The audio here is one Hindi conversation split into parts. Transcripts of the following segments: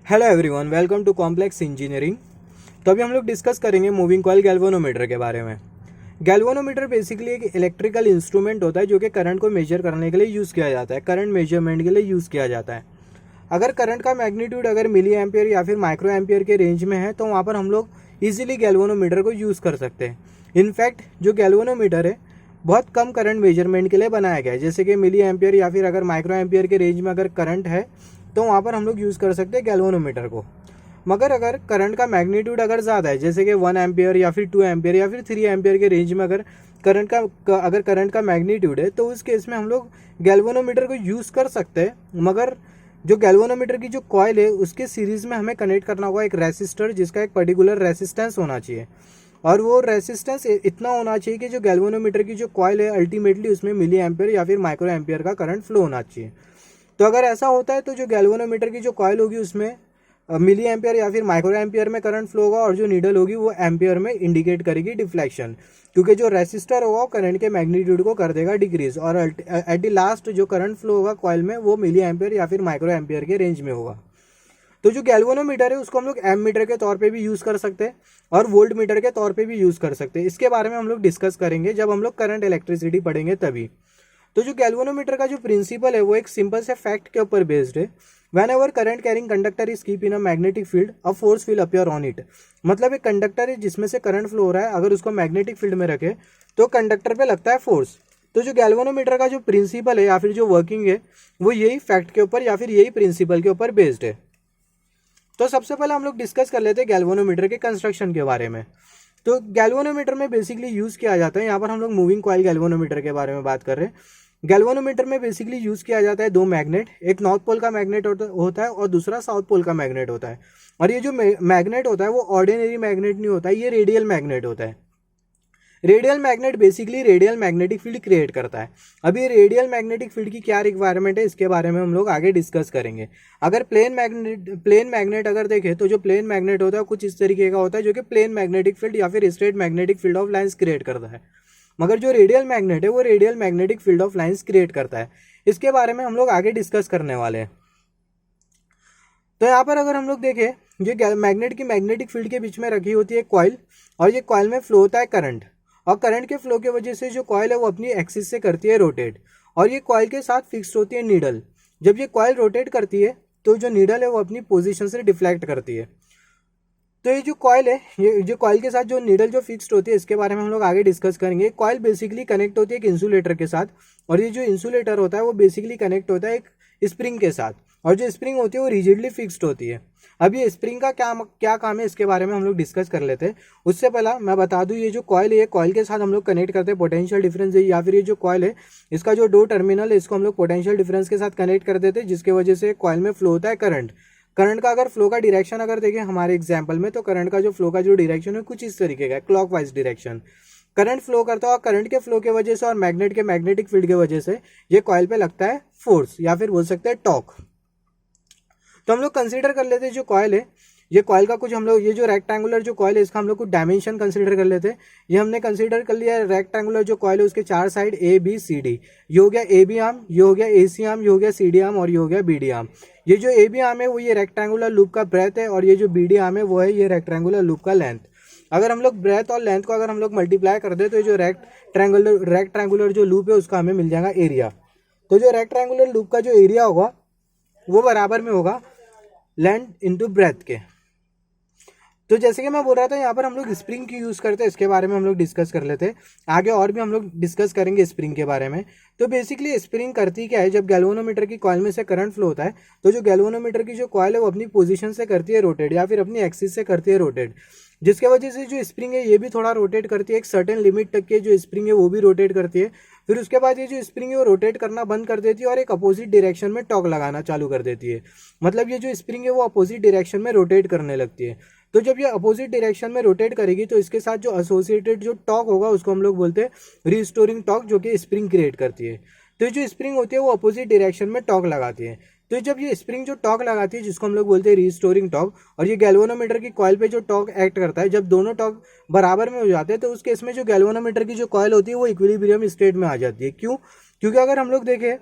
Hello everyone, welcome to complex engineering. तो अभी हम लोग डिस्कस करेंगे मूविंग कॉइल गैल्वेनोमीटर के बारे में। गैल्वेनोमीटर बेसिकली एक इलेक्ट्रिकल इंस्ट्रूमेंट होता है जो कि करंट को मेजर करने के लिए यूज़ किया जाता है, करंट मेजरमेंट के लिए यूज़ किया जाता है। अगर करंट का मैग्नीट्यूड अगर मिली एम्पियर या फिर माइक्रो एम्पियर के रेंज में है तो वहाँ पर हम लोग ईजिली गैल्वेनोमीटर को यूज़ कर सकते हैं। इनफैक्ट जो गैल्वेनोमीटर है बहुत कम करंट मेजरमेंट के लिए बनाया गया है, जैसे कि मिली एम्पियर या फिर अगर माइक्रो एम्पियर के रेंज में अगर करंट है तो वहाँ पर हम लोग यूज़ कर सकते हैं गैल्वेनोमीटर को। मगर अगर करंट का मैग्नीट्यूड अगर ज़्यादा है, जैसे कि 1 एम्पियर या फिर 2 एम्पियर या फिर 3 एम्पियर के रेंज में अगर करंट का मैग्नीट्यूड है तो उस केस में हम लोग गैल्वेनोमीटर को यूज़ कर सकते हैं। मगर जो गैल्वेनोमीटर की जो कॉइल है उसके सीरीज़ में हमें कनेक्ट करना होगा एक रेसिस्टर, जिसका एक पर्टिकुलर रेसिस्टेंस होना चाहिए और वो रेसिस्टेंस इतना होना चाहिए कि जो गैल्वेनोमीटर की जो कॉइल है अल्टीमेटली उसमें मिली एम्पियर या फिर माइक्रो एम्पियर का करंट फ्लो होना चाहिए। तो अगर ऐसा होता है तो जो गैल्वेनोमीटर की जो कॉइल होगी उसमें मिली एम्पियर या फिर माइक्रो एम्पियर में करंट फ्लो होगा और जो नीडल होगी वो एम्पियर में इंडिकेट करेगी डिफ्लेक्शन, क्योंकि जो रेसिस्टर होगा वो करंट के मैग्नीट्यूड को कर देगा डिक्रीज और एट द लास्ट जो करंट फ्लो होगा कॉइल में वो मिली एम्पियर या फिर माइक्रो एम्पियर के रेंज में होगा। तो जो गैल्वेनोमीटर है उसको हम लोग एम मीटर के तौर पे भी यूज़ कर सकते हैं और वोल्ट मीटर के तौर पे भी यूज़ कर सकते हैं। इसके बारे में हम लोग डिस्कस करेंगे जब हम लोग करंट इलेक्ट्रिसिटी पढ़ेंगे तभी। तो जो गैल्वेनोमीटर का जो प्रिंसिपल है वो एक सिंपल से फैक्ट के ऊपर बेस्ड है। Van ever current carrying conductor is keep in a magnetic field a force will appear on it. मतलब एक कंडक्टर है जिसमें से करंट फ्लो हो रहा है, अगर उसको मैग्नेटिक फील्ड में रखे तो कंडक्टर पे लगता है फोर्स। तो जो गैल्वेनोमीटर का जो प्रिंसिपल है या फिर जो वर्किंग है वो यही फैक्ट के ऊपर या फिर यही प्रिंसिपल के ऊपर बेस्ड है। तो सबसे पहले हम लोग डिस्कस कर लेते हैं गैल्वेनोमीटर के कंस्ट्रक्शन के बारे में। तो गैल्वेनोमीटर में बेसिकली यूज़ किया जाता है, यहाँ पर हम लोग मूविंग कॉइल गैल्वेनोमीटर के बारे में बात कर रहे हैं। गैल्वेनोमीटर में बेसिकली यूज़ किया जाता है दो मैग्नेट, एक नॉर्थ पोल का मैग्नेट होता है और दूसरा साउथ पोल का मैग्नेट होता है। और ये जो मैग्नेट होता है वो ऑर्डिनरी मैग्नेट नहीं होता है, ये रेडियल मैग्नेट होता है। Radial magnet basically radial magnetic field create करता है। अभी रेडियल मैग्नेटिक फील्ड की क्या रिक्वायरमेंट है इसके बारे में हम लोग आगे डिस्कस करेंगे। अगर प्लेन मैग्नेट अगर देखें तो जो प्लेन मैग्नेट होता है कुछ इस तरीके का होता है जो कि प्लेन मैग्नेटिक फील्ड या फिर straight magnetic field of lines create करता है। मगर जो रेडियल मैग्नेट है वो radial magnetic field of lines create करता है। इसके बारे में हम लोग आगे डिस्कस करने वाले हैं। तो यहाँ पर अगर हम लोग देखें ये मैग्नेट की मैग्नेटिक फील्ड के बीच में रखी होती है कॉइल और ये कॉइल में फ्लो होता है करंट और करंट के फ्लो की वजह से जो कॉइल है वो अपनी एक्सिस से करती है रोटेट और ये कॉइल के साथ फिक्स होती है नीडल। जब ये कॉइल रोटेट करती है तो जो नीडल है वो अपनी पोजीशन से डिफ्लेक्ट करती है। तो ये जो कॉइल है ये जो कॉइल के साथ जो नीडल जो फिक्स्ड होती है इसके बारे में हम लोग आगे डिस्कस करेंगे। कॉइल बेसिकली कनेक्ट होती है एक इंसुलेटर के साथ और ये जो इंसुलेटर होता है वो बेसिकली कनेक्ट होता है एक स्प्रिंग के साथ और जो स्प्रिंग होती है वो रिजिडली फिक्स्ड होती है। अब ये स्प्रिंग का क्या काम है इसके बारे में हम लोग डिस्कस कर लेते हैं। उससे पहला मैं बता दूं ये जो कॉइल है कॉइल के साथ हम लोग कनेक्ट करते हैं पोटेंशियल डिफरेंस है या फिर ये जो कॉइल है इसका जो दो टर्मिनल है इसको हम लोग पोटेंशियल डिफरेंस के साथ कनेक्ट कर देते हैं, जिसकी वजह से कॉइल में फ्लो होता है करंट। करंट का अगर फ्लो का डायरेक्शन अगर देखें हमारे एग्जाम्पल में तो करंट का जो फ्लो का जो डायरेक्शन है कुछ इस तरीके का है, क्लॉकवाइज डायरेक्शन करंट फ्लो करता है और करंट के फ्लो की वजह से और मैग्नेट के मैग्नेटिक फील्ड की वजह से ये कॉइल पे लगता है फोर्स या फिर बोल सकते हैं टॉर्क। तो हम लोग कंसीडर कर लेते हैं जो कॉइल है ये कॉइल का कुछ हम लोग ये जो रेक्टेंगुलर जो कॉइल है इसका हम लोग कुछ डायमेंशन कंसीडर कर लेते हैं। ये हमने कंसीडर कर लिया रेक्टेंगुलर जो कॉइल है उसके चार side A B C D, ये हो गया ए बी आर्म, ये हो गया ए सी आर्म, ये हो गया सी डी आर्म और ये हो गया बी डी आर्म। ये जो ए बी आर्म है वो ये रेक्टेंगुलर लूप का ब्रेथ है और ये जो बी डी आर्म है वो है ये रेक्टेंगुलर लूप का लेंथ। अगर हम लोग ब्रेथ और लेंथ को अगर हम लोग मल्टीप्लाई कर दे तो ये जो रेक्टेंगुलर जो लूप है उसका हमें मिल जाएगा एरिया। तो जो रेक्टेंगुलर लूप का जो एरिया होगा वो बराबर में होगा लेंथ इंटू ब्रेथ के। तो जैसे कि मैं बोल रहा था यहाँ पर हम लोग स्प्रिंग की यूज़ करते हैं, इसके बारे में हम लोग डिस्कस कर लेते हैं। आगे और भी हम लोग डिस्कस करेंगे स्प्रिंग के बारे में। तो बेसिकली स्प्रिंग करती क्या है, जब गैल्वेनोमीटर की कॉइल में से करंट फ्लो होता है तो जो गैल्वेनोमीटर की जो कॉइल है वो अपनी पोजीशन से करती है रोटेट या फिर अपनी एक्सिस से करती है रोटेट, जिसके वजह से जो स्प्रिंग है ये भी थोड़ा रोटेट करती है। एक सर्टेन लिमिट तक के जो स्प्रिंग है वो भी रोटेट करती है। फिर उसके बाद ये जो स्प्रिंग है वो रोटेट करना बंद कर देती है और एक अपोजिट डायरेक्शन में टॉर्क लगाना चालू कर देती है। मतलब ये जो स्प्रिंग है वो अपोजिट डायरेक्शन में रोटेट करने लगती है। तो जब ये अपोजिट डायरेक्शन में रोटेट करेगी तो इसके साथ जो एसोसिएटेड जो टॉर्क होगा उसको हम लोग बोलते हैं रीस्टोरिंग टॉर्क, जो कि स्प्रिंग क्रिएट करती है। तो जो स्प्रिंग होती है वो अपोजिट डायरेक्शन में टॉर्क लगाती है। तो जब ये स्प्रिंग जो टॉर्क लगाती है जिसको हम लोग बोलते हैं रीस्टोरिंग टॉर्क, और ये गैल्वेनोमीटर की कॉइल पे जो टॉर्क एक्ट करता है, जब दोनों टॉर्क बराबर में हो जाते हैं तो उस केस में जो गैल्वेनोमीटर की जो कॉइल होती है वो इक्विलिब्रियम स्टेट में आ जाती है। क्यों? क्योंकि अगर हम लोग देखें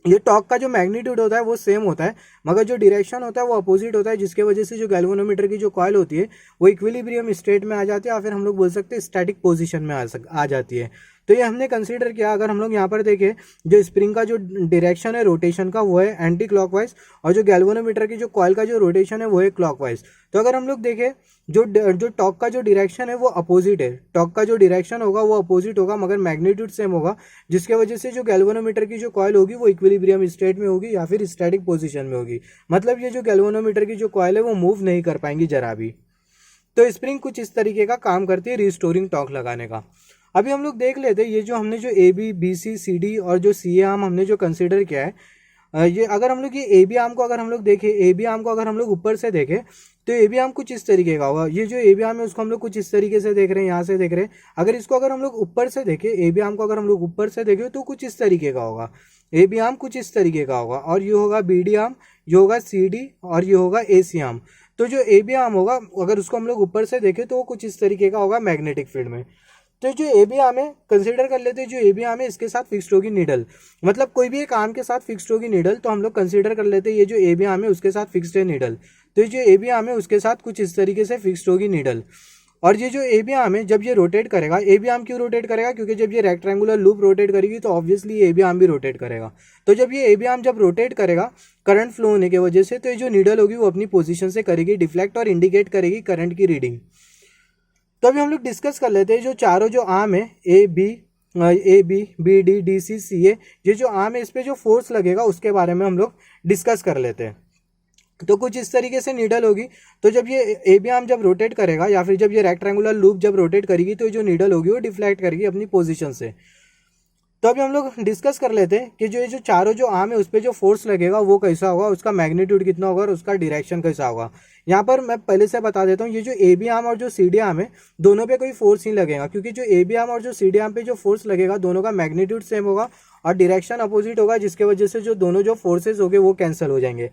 ये टॉर्क का जो मैग्नीट्यूड होता है वो सेम होता है, मगर जो डायरेक्शन होता है वो अपोजिट होता है, जिसके वजह से जो गैल्वेनोमीटर की जो कॉइल होती है वो इक्विलिब्रियम स्टेट में आ जाती है, या फिर हम लोग बोल सकते हैं स्टैटिक पोजीशन में आ जाती है। तो ये हमने कंसीडर किया। अगर हम लोग यहाँ पर देखें, जो स्प्रिंग का जो डायरेक्शन है रोटेशन का वो है एंटी क्लॉकवाइज, और जो गैल्वेनोमीटर की जो कॉइल का जो रोटेशन है वो है क्लॉकवाइज। तो अगर हम लोग देखें, जो टॉर्क का जो डायरेक्शन है वो अपोजिट है, टॉर्क का जो डायरेक्शन होगा वो अपोजिट होगा, मगर मैग्नीट्यूड सेम होगा, जिसके वजह से जो गैल्वेनोमीटर की जो कॉइल होगी वो इक्विलिब्रियम स्टेट में होगी या फिर स्टैटिक पोजीशन में होगी। मतलब ये जो गैल्वेनोमीटर की जो कॉइल है वो मूव नहीं कर पाएंगी जरा भी। तो स्प्रिंग कुछ इस तरीके का काम करती है रिस्टोरिंग टॉर्क लगाने का। अभी हम लोग देख लेते हैं ये जो हमने जो A B B C C D और जो सी ए आर्म हमने जो कंसिडर किया है, ये अगर हम लोग ये ए बी आर्म को अगर हम लोग देखें, ए बी आर्म को अगर हम लोग ऊपर से देखें तो ए बी आर्म कुछ इस तरीके का होगा। ये जो ए बी आर्म है उसको हम लोग कुछ इस तरीके से देख रहे हैं, यहाँ से देख रहे हैं। अगर इसको अगर हम लोग ऊपर से देखें, ए बी आर्म को अगर हम लोग ऊपर से देखें तो कुछ इस तरीके का होगा, ए बी आर्म कुछ इस तरीके का होगा, और ये होगा बी डी आर्म, ये होगा सी डी, और ये होगा ए सी आर्म। तो जो ए बी आर्म होगा अगर उसको हम लोग ऊपर से देखें तो वो कुछ इस तरीके का होगा मैग्नेटिक फील्ड में। तो जो ए बी आर्म है कंसिडर कर लेते हैं, जो ए बी आर्म है इसके साथ फिक्स्ड होगी नीडल, मतलब कोई भी एक आर्म के साथ फिक्स्ड होगी नीडल, तो हम लोग कंसिडर कर लेते हैं ये जो ए बी आर्म है उसके साथ फिक्स्ड है नीडल। तो ये जो ए बी आर्म है उसके साथ कुछ इस तरीके से फिक्स्ड होगी नीडल। और ये जो ए बी आर्म है जब ये रोटेट करेगा, ए बी आर्म क्यों रोटेट करेगा, क्योंकि जब ये रेक्टेंगुलर लूप रोटेट करेगी तो ऑब्वियसली ए बी आर्म भी रोटेट करेगा। तो जब ये ए बी आर्म जब रोटेट करेगा करंट फ्लो होने की वजह से, तो ये जो नीडल होगी वो अपनी पोजीशन से करेगी डिफ्लेक्ट और इंडिकेट करेगी करंट की रीडिंग। तो अभी हम लोग डिस्कस कर लेते हैं जो चारों जो आर्म है A B B D D C C A, ये जो आर्म है इस पे जो फोर्स लगेगा उसके बारे में हम लोग डिस्कस कर लेते हैं। तो कुछ इस तरीके से नीडल होगी। तो जब ये ए बी आर्म जब रोटेट करेगा या फिर जब ये रेक्टेंगुलर लूप जब रोटेट करेगी तो जो नीडल होगी वो डिफ्लेक्ट करेगी अपनी पोजीशन से। तो अभी हम लोग डिस्कस कर लेते हैं कि जो ये जो चारों जो आर्म है उस पर जो फोर्स लगेगा वो कैसा होगा, उसका मैग्नीट्यूड कितना होगा और उसका डायरेक्शन कैसा होगा। यहाँ पर मैं पहले से बता देता हूँ, ये जो ए बी आर्म और जो सी डी आर्म है दोनों पे कोई फोर्स नहीं लगेगा, क्योंकि जो ए बी आर्म और जो सी डी आर्म पे जो फोर्स लगेगा दोनों का मैग्नीट्यूड सेम होगा और डायरेक्शन अपोजिट होगा, जिसके वजह से जो दोनों जो फोर्सेज होंगे वो कैंसिल हो जाएंगे।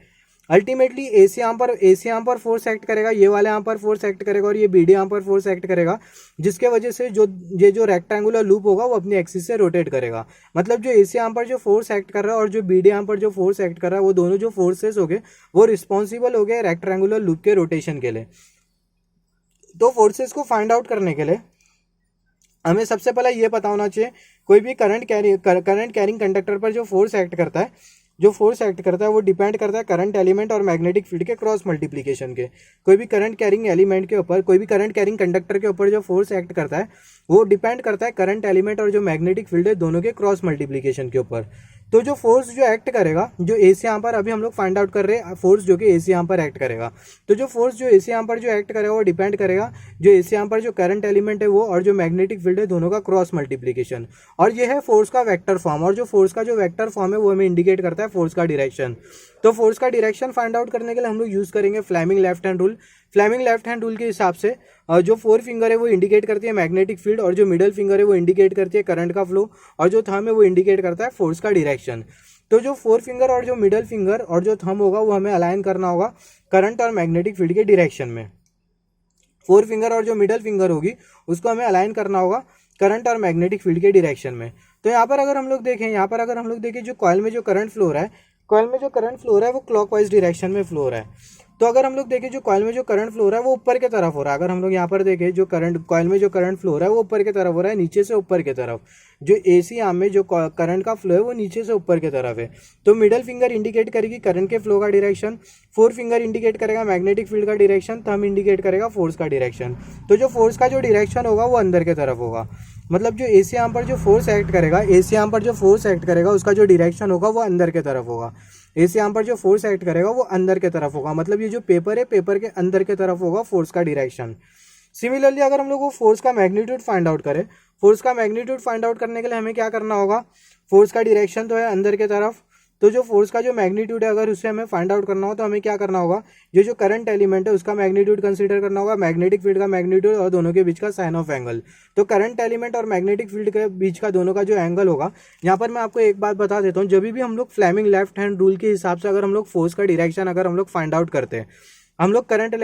अल्टीमेटली ए सी आर्म पर फोर्स एक्ट करेगा, ये वाले आर्म पर फोर्स एक्ट करेगा और ये बी डी आर्म पर फोर्स एक्ट करेगा, जिसके वजह से जो रेक्टेंगुलर लूप होगा वो अपनी एक्सिस से रोटेट करेगा। मतलब जो ए सी आर्म पर जो फोर्स एक्ट कर रहा है और जो बी डी आर्म पर जो फोर्स एक्ट कर रहा है वो दोनों जो फोर्सेस हो गए वो रिस्पॉन्सिबल हो गए रेक्टेंगुलर लूप के रोटेशन के लिए। तो फोर्सेस को फाइंड आउट करने के लिए हमें सबसे पहले ये पता होना चाहिए, कोई भी करंट कैरिंग कंडक्टर पर जो फोर्स एक्ट करता है वो डिपेंड करता है करंट एलिमेंट और मैग्नेटिक फील्ड के क्रॉस मल्टीप्लिकेशन के। कोई भी करंट कैरिंग एलिमेंट के ऊपर, कोई भी करंट कैरिंग कंडक्टर के ऊपर जो फोर्स एक्ट करता है वो डिपेंड करता है करंट एलिमेंट और जो मैग्नेटिक फील्ड है दोनों के क्रॉस मल्टीप्लिकेशन के ऊपर। तो जो फोर्स जो एक्ट करेगा, जो ए सी आर्म पर अभी हम लोग फाइंड आउट कर रहे हैं फोर्स जो कि ए सी आर्म पर एक्ट करेगा, तो जो फोर्स जो ए सी आर्म पर जो एक्ट करेगा वो डिपेंड करेगा जो ए सी आर्म पर जो करंट एलिमेंट है वो और जो मैग्नेटिक फील्ड है दोनों का क्रॉस मल्टीप्लिकेशन। और ये है फोर्स का वेक्टर फॉर्म, और जो फोर्स का जो वेक्टर फॉर्म है वो हमें इंडिकेट करता है फोर्स का डायरेक्शन। तो फोर्स का डायरेक्शन फाइंड आउट करने के लिए हम लोग यूज करेंगे Fleming left hand rule. Fleming left hand rule के हिसाब से जो फोर फिंगर है वो इंडिकेट करती है मैग्नेटिक फील्ड, और जो मिडल फिंगर है वो इंडिकेट करती है करंट का फ्लो, और जो थंब है वो इंडिकेट करता है फोर्स का डायरेक्शन। तो जो फोर फिंगर और जो मिडल फिंगर और जो थंब होगा वो हमें अलाइन करना होगा करंट और मैग्नेटिक फील्ड के डायरेक्शन में। फोर फिंगर और जो मिडल फिंगर होगी उसको हमें अलाइन करना होगा करंट और मैग्नेटिक फील्ड के डायरेक्शन में। तो यहाँ पर अगर हम लोग देखें, जो कॉइल में जो करंट फ्लो हो रहा है वो क्लॉकवाइज डायरेक्शन में फ्लो हो रहा है। तो अगर हम लोग देखें जो कॉइल में जो करंट फ्लो हो रहा है वो ऊपर की तरफ हो रहा है। अगर हम लोग यहाँ पर देखें जो कॉइल में जो करंट फ्लो हो रहा है वो ऊपर की तरफ हो रहा है, नीचे से ऊपर की तरफ। जो एसी आर्म में जो करंट का फ्लो है वो नीचे से ऊपर की तरफ है। तो मिडल फिंगर इंडिकेट करेगी करंट के फ्लो का डायरेक्शन, फोर फिंगर इंडिकेट करेगा मैग्नेटिक फील्ड का डायरेक्शन, थंब इंडिकेट करेगा फोर्स का डायरेक्शन। तो जो फोर्स का जो डायरेक्शन होगा वो अंदर की तरफ होगा। मतलब जो एसी आर्म पर जो फोर्स एक्ट करेगा उसका जो डायरेक्शन होगा वो अंदर की तरफ होगा। एसी आर्म पर जो फोर्स एक्ट करेगा वो अंदर की तरफ होगा, मतलब ये जो पेपर है पेपर के अंदर की तरफ होगा फोर्स का डायरेक्शन। सिमिलरली अगर हम लोग वो फोर्स का मैग्नीट्यूड फाइंड आउट करें, फोर्स का मैग्नीट्यूड फाइंड आउट करने के लिए हमें क्या करना होगा, फोर्स का डायरेक्शन तो है अंदर की तरफ, तो जो फोर्स का जो मैग्नीट्यूड है अगर उससे हमें फाइंड आउट करना हो तो हमें क्या करना होगा, जो करंट एलिमेंट है उसका मैग्नीट्यूड कंसीडर करना होगा, मैग्नेटिक फील्ड का मैग्नीट्यूड और दोनों के बीच का साइन ऑफ एंगल। तो करंट एलिमेंट और मैग्नेटिक फील्ड के बीच का दोनों का जो एंगल होगा, यहाँ पर मैं आपको एक बात बता देता हूँ, जब भी हम लोग फ्लेमिंग लेफ्ट हैंड रूल के हिसाब से अगर हम लोग फोर्स का डायरेक्शन अगर हम लोग फाइंड आउट करते हैं, हम लोग करंट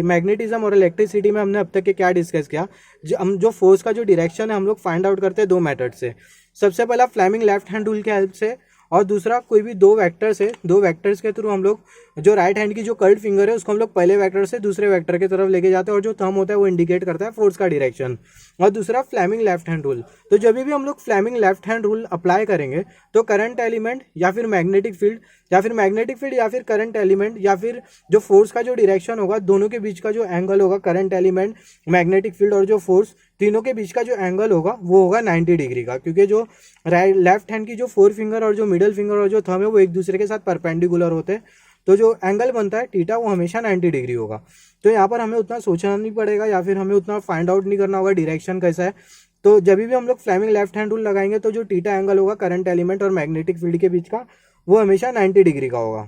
मैग्नेटिज्म और इलेक्ट्रिसिटी में हमने अब तक के क्या डिस्कस किया, जो फोर्स का जो डायरेक्शन है हम लोग फाइंड आउट करते हैं दो मेथड से। सबसे पहला फ्लेमिंग लेफ्ट हैंड रूल के हेल्प से, और दूसरा कोई भी दो वेक्टर्स है, दो वेक्टर्स के थ्रू हम लोग जो राइट हैंड की जो कर्ल्ड फिंगर है उसको हम लोग पहले वेक्टर से दूसरे वेक्टर की तरफ लेके जाते हैं, और जो थंब होता है वो इंडिकेट करता है फोर्स का डायरेक्शन। और दूसरा फ्लेमिंग लेफ्ट हैंड रूल। तो जब भी हम लोग Fleming left hand rule apply करेंगे तो करंट एलिमेंट या फिर मैग्नेटिक फील्ड या फिर करंट एलिमेंट या फिर जो फोर्स का जो डायरेक्शन होगा, दोनों के बीच का जो एंगल होगा, करंट एलिमेंट, मैग्नेटिक फील्ड और जो फोर्स, तीनों के बीच का जो एंगल होगा वो होगा 90 डिग्री का, क्योंकि जो लेफ्ट हैंड की जो फोर फिंगर और जो मिडल फिंगर और जो थंब है वो एक दूसरे के साथ परपेंडिकुलर होते हैं। तो जो एंगल बनता है थीटा वो हमेशा 90 डिग्री होगा। तो यहाँ पर हमें उतना सोचना नहीं पड़ेगा या फिर हमें उतना फाइंड आउट नहीं करना होगा डायरेक्शन कैसा है। तो जब भी हम लोग फ्लेमिंग लेफ्ट हैंड रूल लगाएंगे तो जो थीटा एंगल होगा करंट एलिमेंट और मैग्नेटिक फील्ड के बीच का वो हमेशा 90 डिग्री का होगा।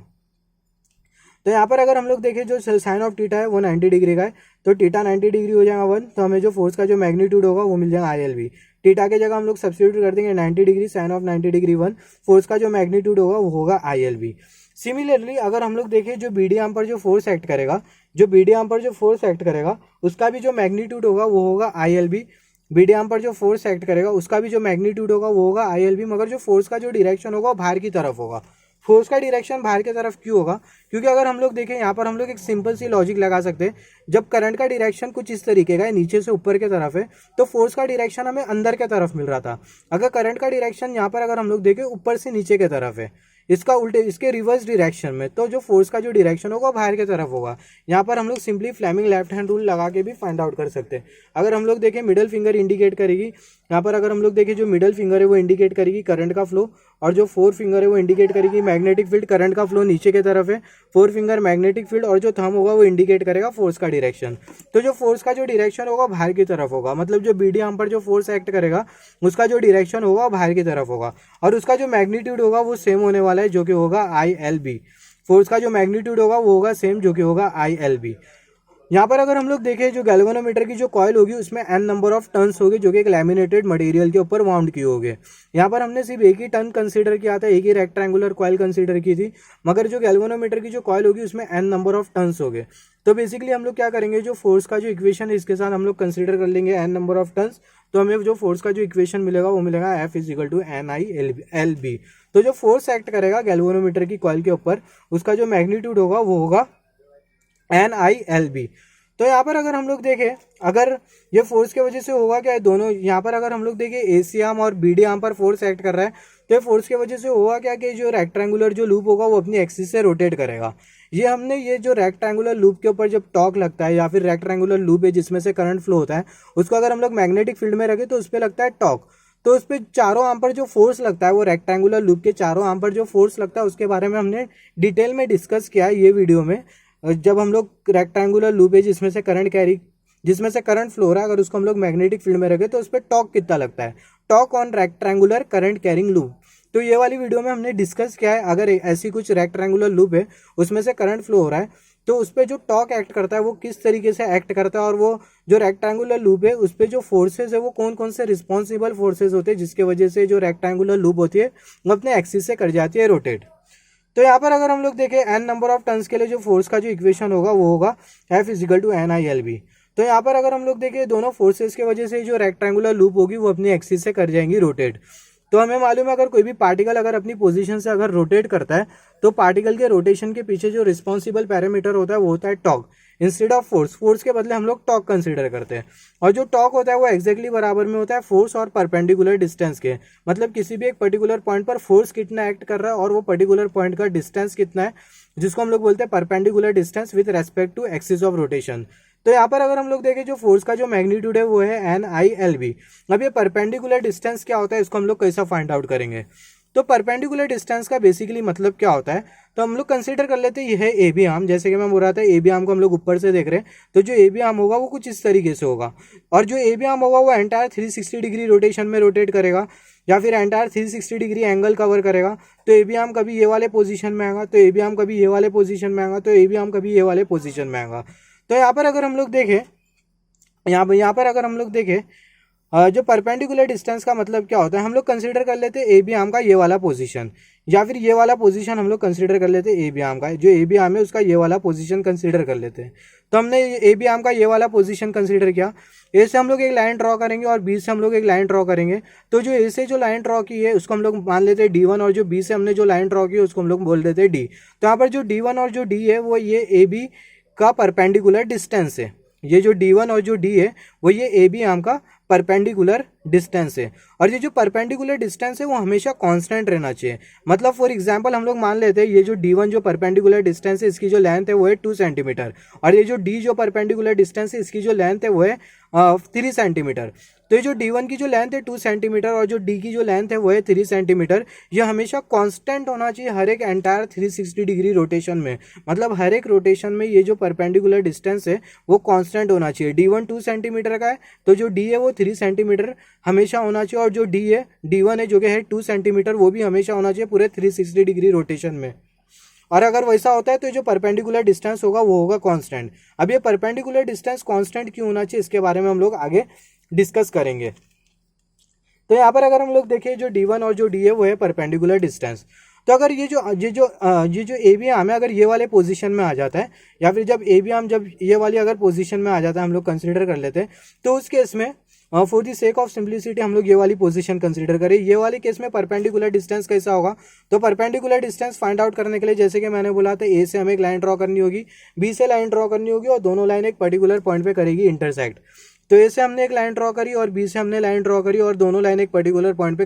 तो यहाँ पर अगर हम लोग देखें जो साइन ऑफ थीटा है वो 90 डिग्री का है, तो थीटा 90 डिग्री हो जाएगा 1, तो हमें जो फोर्स का जो मैग्नीट्यूड होगा वो मिल जाएगा ILB। थीटा के जगह हम लोग सब्स्टिट्यूट कर देंगे 90 degree, sign of 90 degree 1, force का जो मैग्नीट्यूड होगा वो होगा ILB। सिमिलरली अगर हम लोग देखें जो BD आर्म पर जो फोर्स एक्ट करेगा, उसका भी जो मैग्नीट्यूड होगा वो होगा ILB। BD आर्म पर जो फोर्स एक्ट करेगा उसका भी जो मैग्नीट्यूड होगा वो होगा ILB, मगर जो फोर्स का जो डायरेक्शन होगा वो बाहर की तरफ होगा। फोर्स का डायरेक्शन बाहर की तरफ क्यों होगा? क्योंकि अगर हम लोग देखें यहाँ पर हम लोग एक सिंपल सी लॉजिक लगा सकते हैं, जब करंट का डायरेक्शन कुछ इस तरीके का है, नीचे से ऊपर की तरफ है, तो फोर्स का डायरेक्शन हमें अंदर की तरफ मिल रहा था। अगर करंट का डायरेक्शन यहाँ पर अगर हम लोग देखें ऊपर से नीचे की तरफ है, इसका उल्टे इसके रिवर्स डायरेक्शन में, तो जो फोर्स का जो डायरेक्शन होगा बाहर की तरफ होगा। यहाँ पर हम लोग simply Fleming left hand rule लगा के भी फाइंड आउट कर सकते हैं। अगर हम लोग देखें मिडल फिंगर इंडिकेट करेगी, यहाँ पर अगर हम लोग देखें जो मिडल फिंगर है वो इंडिकेट करेगी करंट का फ्लो, और जो फोर फिंगर है वो इंडिकेट करेगी मैग्नेटिक फील्ड। करंट का फ्लो नीचे की तरफ है, फोर फिंगर मैग्नेटिक फील्ड, और जो थंब होगा वो इंडिकेट करेगा फोर्स का डायरेक्शन। तो जो फोर्स का जो डायरेक्शन होगा बाहर की तरफ होगा, मतलब जो BD आर्म पर जो फोर्स एक्ट करेगा उसका जो डायरेक्शन होगा बाहर की तरफ होगा, और उसका जो मैग्नीट्यूड होगा वो सेम होने वाला है, जो कि होगा ILB। फोर्स का जो मैग्नीट्यूड होगा वो होगा सेम, जो कि होगा ILB। यहाँ पर अगर हम लोग देखें जो गैल्वेनोमीटर की जो कॉइल होगी उसमें n नंबर ऑफ टर्न्स होगी, जो कि एक लैमिनेटेड मटेरियल के ऊपर वाउंड की होगी। यहाँ पर हमने सिर्फ एक ही टर्न कंसीडर किया था, एक ही रेक्टेंगुलर कॉइल कंसीडर की थी, मगर जो गैल्वेनोमीटर की जो कॉइल होगी उसमें n नंबर ऑफ टर्न्स होंगे। तो बेसिकली हम लोग क्या करेंगे, जो फोर्स का जो इक्वेशन है इसके साथ हम लोग कंसिडर कर लेंगे n नंबर ऑफ टर्न्स, तो हमें जो फोर्स का जो इक्वेशन मिलेगा वो मिलेगा F = NI/LB। तो जो फोर्स एक्ट करेगा गैल्वेनोमीटर की कॉइल के ऊपर उसका जो मैग्नीट्यूड होगा वो होगा NI/LB। तो यहाँ पर अगर हम लोग देखें, अगर ये फोर्स के वजह से होगा क्या है, दोनों यहाँ पर अगर हम लोग देखें AC आर्म और BD आर्म पर फोर्स एक्ट कर रहा है, तो ये फोर्स के वजह से होगा क्या कि जो रेक्टेंगुलर जो लूप होगा वो अपनी एक्सिस से रोटेट करेगा। ये जो रेक्टेंगुलर लूप के ऊपर जब टॉर्क लगता है या फिर रेक्टेंगुलर लूप है जिसमें से करंट फ्लो होता है, उसको अगर हम लोग मैग्नेटिक फील्ड में रखें तो उस पर लगता है टॉर्क। तो उस पर चारों आर्म पर जो फोर्स लगता है, वो रेक्टेंगुलर लूप के चारों आर्म पर जो फोर्स लगता है उसके बारे में हमने डिटेल में डिस्कस किया है ये वीडियो में। जब हम लोग रेक्टेंगुलर लूप है जिसमें से करंट फ्लो हो रहा है, अगर उसको हम लोग मैग्नेटिक फील्ड में रखें तो उस पर टॉर्क कितना लगता है, torque on rectangular current carrying loop. तो ये वाली वीडियो में हमने डिस्कस किया है, अगर ऐसी कुछ रेक्टेंगुलर लूप है उसमें से करंट फ्लो हो रहा है तो उस पर जो टॉर्क एक्ट करता है वो किस तरीके से एक्ट करता है, और वो जो रेक्टेंगुलर लूप है उस पर जो फोर्सेज है वो कौन कौन से रिस्पॉन्सिबल फोर्सेज होते हैं जिसके वजह से जो रेक्टेंगुलर लूप होती है वो अपने एक्सिस से कर जाती है रोटेट। तो यहाँ पर अगर हम लोग देखें n नंबर ऑफ टर्न्स के लिए जो फोर्स का जो इक्वेशन होगा वो होगा F = NI/LB। तो यहाँ पर अगर हम लोग देखें दोनों फोर्सेस की वजह से जो रेक्टेंगुलर लूप होगी वो अपनी एक्सिस से कर जाएंगी रोटेट। तो हमें मालूम है अगर कोई भी पार्टिकल अगर अपनी पोजीशन से अगर रोटेट करता है तो पार्टिकल के रोटेशन के पीछे जो रिस्पॉन्सिबल पैरामीटर होता है वो होता है टॉर्क। इंस्टेड ऑफ फोर्स के बदले हम लोग टॉर्क कंसीडर करते हैं, और जो टॉर्क होता है वो एक्जैक्टली बराबर में होता है फोर्स और परपेंडिकुलर डिस्टेंस के। मतलब किसी भी एक पर्टिकुलर पॉइंट पर फोर्स कितना एक्ट कर रहा है और वो पर्टिकुलर पॉइंट का डिस्टेंस कितना है, जिसको हम लोग बोलते हैं perpendicular distance with respect to axis of rotation. तो यहाँ पर अगर हम लोग देखें जो फोर्स का जो मैग्नीट्यूड है वो है NI/LB। अब ये परपेंडिकुलर डिस्टेंस क्या होता है इसको हम लोग कैसा फाइंड आउट करेंगे? तो परपेंडिकुलर डिस्टेंस का बेसिकली मतलब क्या होता है, तो हम लोग कंसीडर कर लेते हैं ये है AB आर्म। जैसे कि मैं बोल रहा था AB आर्म को हम लोग ऊपर से देख रहे हैं, तो जो AB आर्म होगा वो कुछ इस तरीके से होगा, और जो AB आर्म होगा वो एंटायर 360 डिग्री रोटेशन में रोटेट करेगा या फिर एंटायर 360 डिग्री एंगल कवर करेगा। तो AB आर्म कभी ये वाले पोजीशन में आएगा, तो AB आर्म कभी ये वाले पोजीशन में आएगा, तो AB आर्म कभी ये वाले पोजीशन में आएगा। तो यहाँ पर अगर हम लोग देखें जो परपेंडिकुलर डिस्टेंस का मतलब क्या होता है, हम लोग कंसीडर कर लेते हैं ए बी आर्म का ये वाला पोजीशन, या फिर ये वाला पोजीशन हम लोग कंसीडर कर लेते हैं ए बी आर्म का, जो ए बी आर्म है उसका ये वाला पोजीशन कंसीडर कर लेते हैं। तो हमने ए बी आर्म का ये वाला पोजीशन कंसीडर किया, ए से हम लोग एक लाइन ड्रॉ करेंगे और बी से हम लोग एक लाइन ड्रॉ करेंगे। तो जो ए से जो लाइन ड्रॉ की है उसको हम लोग मान लेते हैं D1, और जो बी से हमने जो लाइन ड्रॉ की है उसको हम लोग बोल देते हैं D। तो यहाँ पर जो D1 और जो D है वो ये ए बी का परपेंडिकुलर डिस्टेंस है। ये जो D1 और जो D है वो ये ए बी आर्म का परपेंडिकुलर डिस्टेंस है, और ये जो परपेंडिकुलर डिस्टेंस है वो हमेशा कांस्टेंट रहना चाहिए। मतलब फॉर एग्जांपल हम लोग मान लेते हैं ये जो D1 जो परपेंडिकुलर डिस्टेंस है इसकी जो लेंथ है वो है 2 सेंटीमीटर, और ये जो D जो परपेंडिकुलर डिस्टेंस है इसकी जो लेंथ है वो है 3 सेंटीमीटर। तो ये जो D1 की जो लेंथ है 2 सेंटीमीटर और जो D की जो लेंथ है वो है 3 सेंटीमीटर, ये हमेशा कांस्टेंट होना चाहिए हर एक एंटायर 360 डिग्री रोटेशन में। मतलब हर एक रोटेशन में ये जो परपेंडिकुलर डिस्टेंस है वो कांस्टेंट होना चाहिए। D1 2 सेंटीमीटर का है तो जो D है वो 3 सेंटीमीटर हमेशा होना चाहिए, और जो D है D1 है जो कि है 2 सेंटीमीटर वो भी हमेशा होना चाहिए पूरे 360 डिग्री रोटेशन में। और अगर वैसा होता है तो जो परपेंडिकुलर डिस्टेंस होगा वो होगा कांस्टेंट। अब ये परपेंडिकुलर डिस्टेंस कांस्टेंट क्यों होना चाहिए इसके बारे में हम लोग आगे डिस्कस करेंगे। तो यहाँ पर अगर हम लोग देखें जो D1 और जो D है वो है परपेंडिकुलर डिस्टेंस। तो अगर ये जो ए बी आर्म है अगर ये वाले पोजीशन में आ जाता है, या फिर जब ए बी आर्म जब ये वाली अगर पोजीशन में आ जाता है हम लोग कंसिडर कर लेते हैं, तो उस केस में for the sake of simplicity हम लोग ये वाली पोजीशन कंसीडर करें। ये वाले केस में परपेंडिकुलर डिस्टेंस कैसा होगा, तो परपेंडिकुलर डिस्टेंस फाइंड आउट करने के लिए जैसे कि मैंने बोला था ए से हमें एक लाइन ड्रॉ करनी होगी, बी से लाइन ड्रॉ करनी होगी, और दोनों लाइन एक पर्टिकुलर पॉइंट पे करेगी इंटरसेक्ट। तो ए से हमने एक लाइन ड्रॉ करी और बी से हमने लाइन ड्रॉ करी, और दोनों लाइन एक पर्टिकुलर पॉइंट